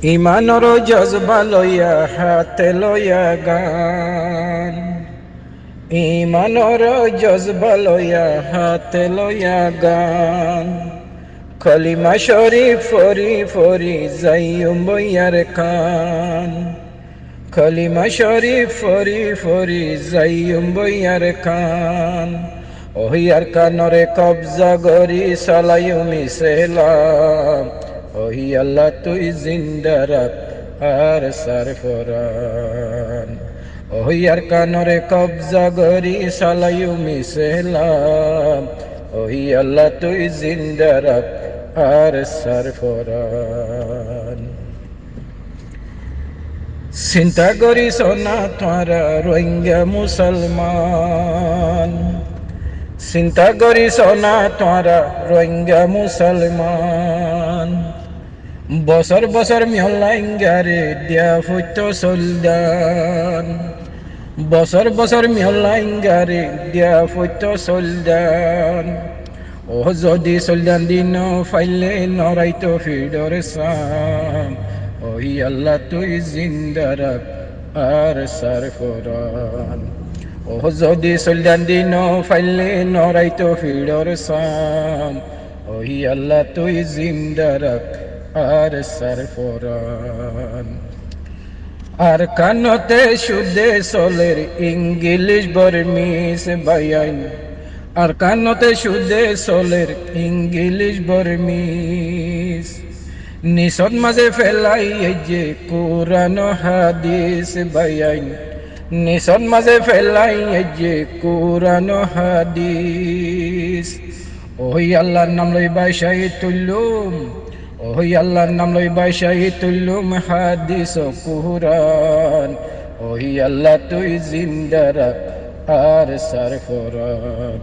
ইমানৰ জজবা লয়া হাতে লয়া গান, ইমানৰ জজবা লয়া হাতে লয়া গান, কলিমা শরীফ ফরি ফরি যাইম বইয়ার কান, কলিমা শরীফ ফরি ফরি যাইম বইয়ার কান, ওহিয়ার কানরে কবজা গরি সালাইমি সেলাম, ওহি আল্লাহ তুই জিন্দা রাখ আর সারফরান, ওহিয়ার কানরে কবজা গরি সালাইমি সেলাম, ওহি আল্লাহ তুই জিন্দা রাখ আর সারফরান। চিন্তা করিস না তোরা রোহিঙ্গা মুসলমান, চিন্তা করিস না তোরা রোহিঙ্গা মুসলমান, বছর বছর মিহলাইঙ্গারে দিয়া ফুট চলদান, বছর বছর মিহলাইঙ্গারে দিয়া ফুট চলদান, ও যদি চলদান দিন ফাইলে নরাইতো ফিডর সাম, ওহি আল্লাহ তুই জিন্দা রাখ আর সারফরান, ও যদি চলদান দিন ফাইলে নরাইতো ফিডর সাম, ওহি আল্লাহ তুই জিন্দা রাখ আর সারফরান। আর কানতে শুদ্ধে চলের ইংলিশ বর্মিস বায়াইন, আর কানতে শুদ্ধে চলের ইংলিশ বর্মিস, নিচত মাঝে ফেলাই যে কোরআন হাদিস বায়াইন, নিচত মাঝে ফেলাই যে কোরআন হাদিস, ওই আল্লাহর নাম লই বাইশাই তুল্লুম, ওই আল্লাহর নাম লই বাইশাই তুল্লুম হাদিস ও কুরআন, ওই আল্লাহ তুই জিন্দা রাখ আর সারফরান,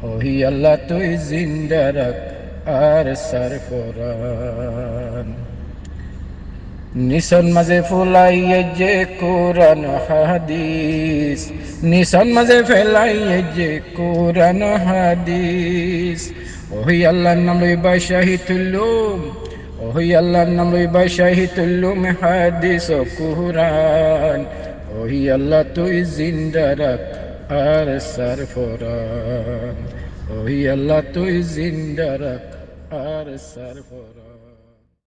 ওই আল্লাহ তুই জিন্দা রাখ আর সারফরান। নিশন মাঝে ফুলাইয়ে যে কোরআন হাদিস, নিশন মাঝে ফেলাইয়ে যে কোরআন হাদিস, ওই আল্লাহর নাম লই বাইশাহি তুল্লুম, ওই আল্লাহর নাম লই বাইশাহি তুল্লুম হাদিস ও কুরআন, ওই আল্লাহ তুই জিন্দা রাখ আর সারফরান, ওই আল্লাহ তুই জিন্দা রাখ আর সারফরান।